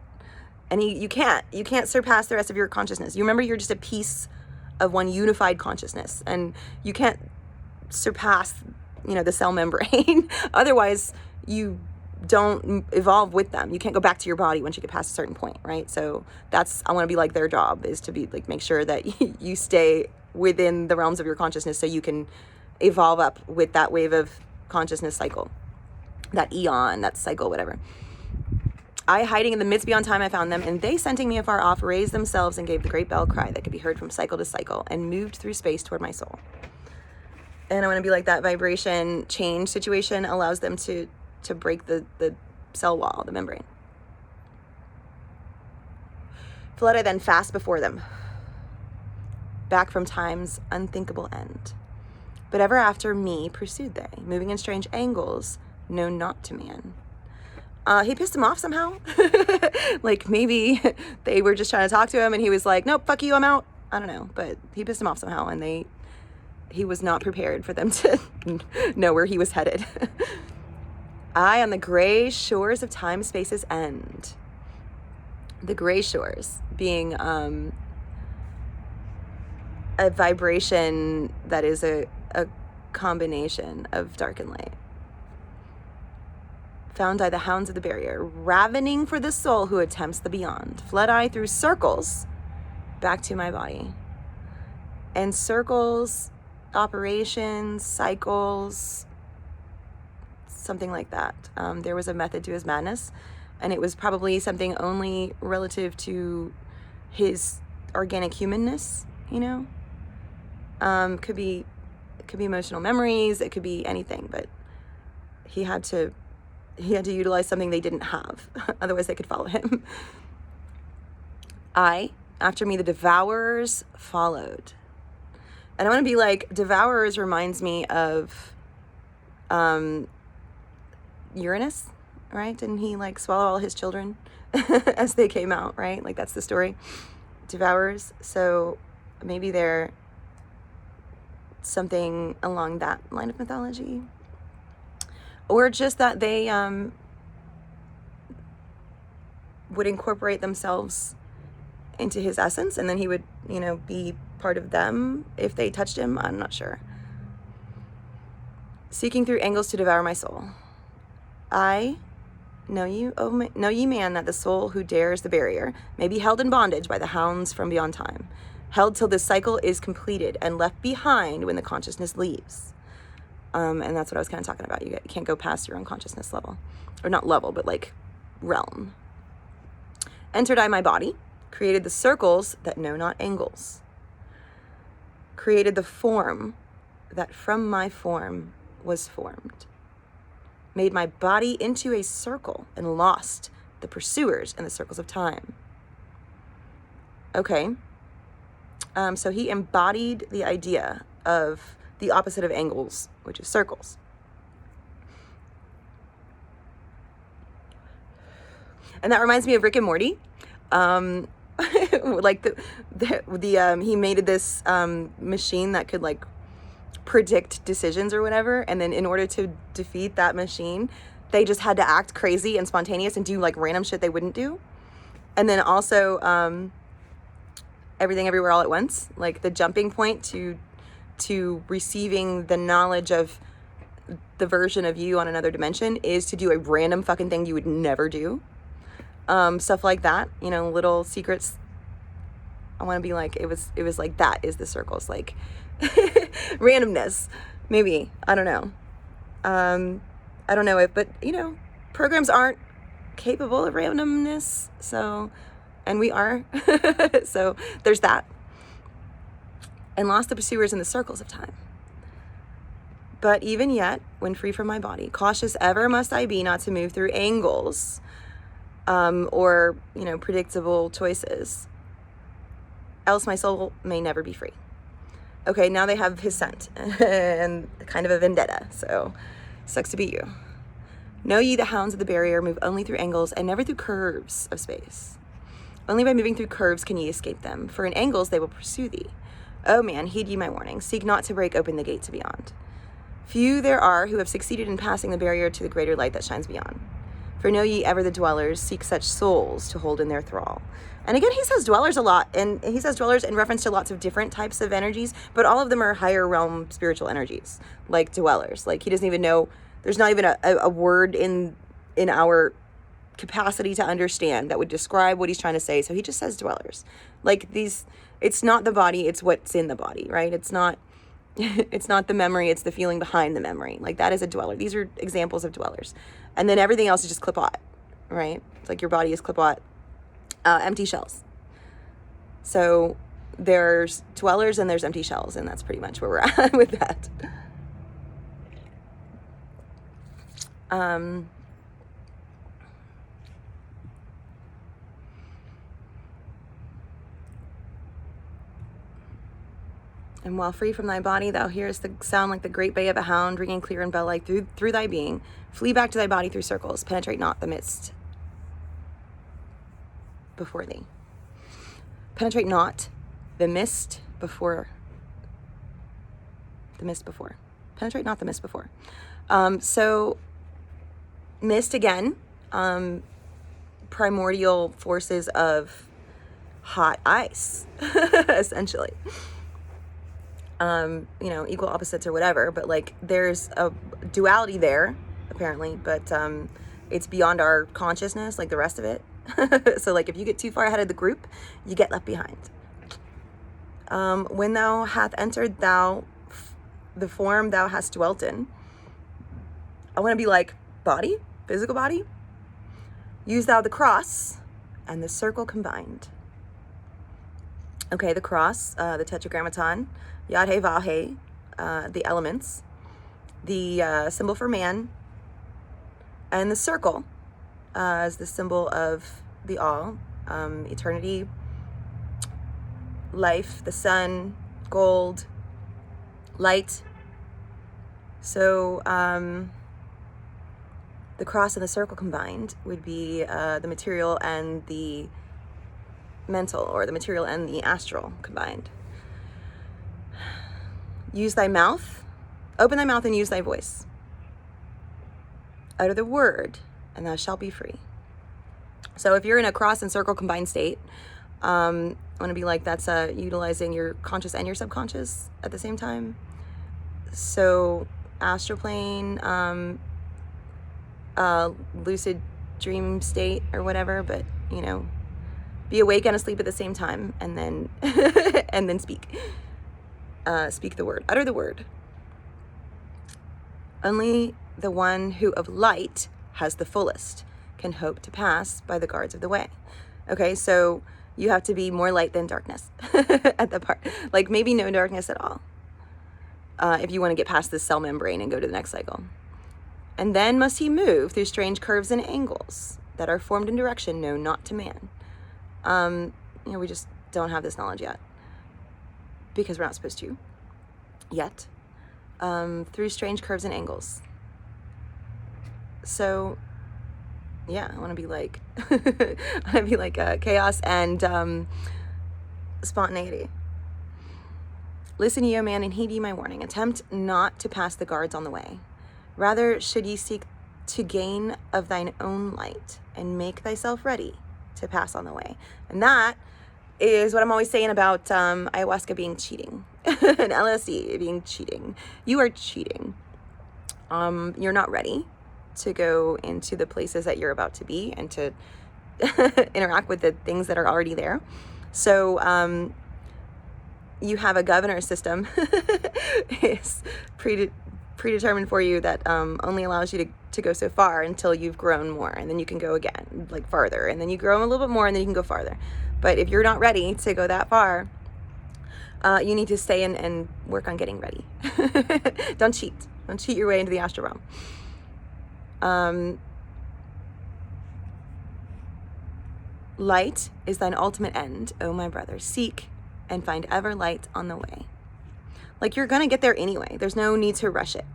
And you can't surpass the rest of your consciousness. You remember, you're just a piece of one unified consciousness, and you can't surpass, the cell membrane. Otherwise, you don't evolve with them. You can't go back to your body once you get past a certain point, right? So I want to be like their job, is to be like, make sure that you stay within the realms of your consciousness so you can evolve up with that wave of consciousness cycle, that eon, that cycle, whatever. I, hiding in the midst beyond time, I found them, and they, scenting me afar off, raised themselves and gave the great bell cry that could be heard from cycle to cycle and moved through space toward my soul. And I want to be like that vibration change situation allows them to break the cell wall, the membrane. Fled I then fast before them, back from time's unthinkable end. But ever after me pursued they, moving in strange angles, known not to man. He pissed him off somehow. Like maybe they were just trying to talk to him and he was like, nope, fuck you, I'm out. I don't know, but he pissed him off somehow, and he was not prepared for them to know where he was headed. I, on the gray shores of time space's end. The gray shores being a vibration that is a combination of dark and light. Found I the hounds of the barrier, ravening for the soul who attempts the beyond. Fled I through circles back to my body. And circles, operations, cycles, something like that. There was a method to his madness, and it was probably something only relative to his organic humanness, Could be emotional memories, it could be anything, but he had to utilize something they didn't have. Otherwise they could follow him. I, after me, the devourers followed. And I want to be like, devourers reminds me of Uranus, right? Didn't he like swallow all his children as they came out, right? Like that's the story. Devourers. So maybe they're something along that line of mythology. Or just that they would incorporate themselves into his essence, and then he would, be part of them if they touched him. I'm not sure. Seeking through angles to devour my soul. I know ye man, that the soul who dares the barrier may be held in bondage by the hounds from beyond time, held till this cycle is completed and left behind when the consciousness leaves. And that's what I was kind of talking about. You can't go past your own consciousness level. Or not level, but like realm. Entered I my body, created the circles that know not angles. Created the form that from my form was formed. Made my body into a circle and lost the pursuers in the circles of time. Okay. So he embodied the idea of the opposite of angles, which is circles. And that reminds me of Rick and Morty. Like he made this machine that could like predict decisions or whatever, and then in order to defeat that machine, they just had to act crazy and spontaneous and do like random shit they wouldn't do. And then also Everything Everywhere All at Once, like the jumping point to receiving the knowledge of the version of you on another dimension is to do a random fucking thing you would never do. Stuff like that, little secrets. I want to be like, it was like, that is the circles, like randomness, maybe. I don't know. I don't know it, but programs aren't capable of randomness. So, and we are, so there's that. and lost the pursuers in the circles of time. But even yet, when free from my body, cautious ever must I be not to move through angles, or, predictable choices, else my soul may never be free. Okay, now they have his scent and kind of a vendetta, so sucks to be you. Know ye the hounds of the barrier move only through angles and never through curves of space. Only by moving through curves can ye escape them, for in angles they will pursue thee. O man, heed ye my warning, seek not to break open the gates beyond. Few there are who have succeeded in passing the barrier to the greater light that shines beyond. For know ye ever the dwellers seek such souls to hold in their thrall. And again, he says dwellers a lot, and he says dwellers in reference to lots of different types of energies, but all of them are higher realm spiritual energies, like dwellers. Like he doesn't even know, there's not even a word in our capacity to understand that would describe what he's trying to say. So he just says dwellers. Like these, it's not the body, it's what's in the body, right? It's not the memory, it's the feeling behind the memory. Like that is a dweller. These are examples of dwellers. And then everything else is just klipot, right? It's like your body is klipot, empty shells. So there's dwellers and there's empty shells, and that's pretty much where we're at with that. And while free from thy body, thou hearest the sound like the great bay of a hound, ringing clear and bell-like through thy being. Flee back to thy body through circles. Penetrate not the mist before thee. Penetrate not the mist before. Penetrate not the mist before. So mist again, primordial forces of hot ice, essentially. Equal opposites or whatever, but like there's a duality there apparently, but it's beyond our consciousness, like the rest of it. So like if you get too far ahead of the group, you get left behind. When thou hath entered the form thou hast dwelt in, I want to be like body, physical body. Use thou the cross and the circle combined. Okay, the cross, the tetragrammaton, Yad He Vav He, the elements, the symbol for man, and the circle as the symbol of the all, eternity, life, the sun, gold, light. So the cross and the circle combined would be the material and the mental, or the material and the astral combined. Use thy mouth, open thy mouth and use thy voice. Utter the word and thou shalt be free. So if you're in a cross and circle combined state, I want to be like, that's utilizing your conscious and your subconscious at the same time. So astral plane, lucid dream state or whatever, but be awake and asleep at the same time, and then and then speak the word, utter the word. Only the one who of light has the fullest can hope to pass by the guards of the way. Okay, so you have to be more light than darkness at the part, like maybe no darkness at all, if you want to get past this cell membrane and go to the next cycle. And then must he move through strange curves and angles that are formed in direction known not to man. We just don't have this knowledge yet, because we're not supposed to yet, through strange curves and angles. So yeah, I want to be like chaos and spontaneity. Listen ye, O man, and heed ye my warning. Attempt not to pass the guards on the way. Rather should ye seek to gain of thine own light, and make thyself ready to pass on the way. And that is what I'm always saying about ayahuasca being cheating and LSD being cheating. You are cheating. You're not ready to go into the places that you're about to be and to interact with the things that are already there. So you have a governor system is predetermined for you that only allows you to go so far until you've grown more, and then you can go again, like farther, and then you grow a little bit more, and then you can go farther. But if you're not ready to go that far, you need to stay and work on getting ready. Don't cheat. Don't cheat your way into the astral realm. Light is thine ultimate end, O my brother. Seek and find ever light on the way. Like, you're gonna get there anyway. There's no need to rush it.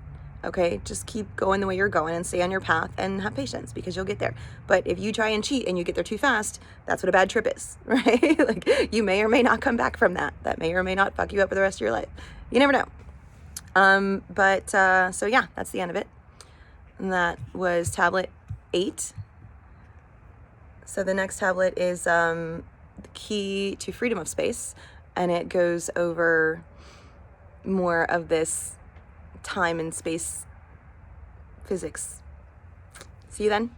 Okay, just keep going the way you're going and stay on your path and have patience, because you'll get there. But if you try and cheat and you get there too fast, that's what a bad trip is, right? Like, you may or may not come back from that. That may or may not fuck you up for the rest of your life. You never know. So yeah, that's the end of it. And that was tablet 8. So the next tablet is the key to freedom of space, and it goes over more of this time and space physics. See you then.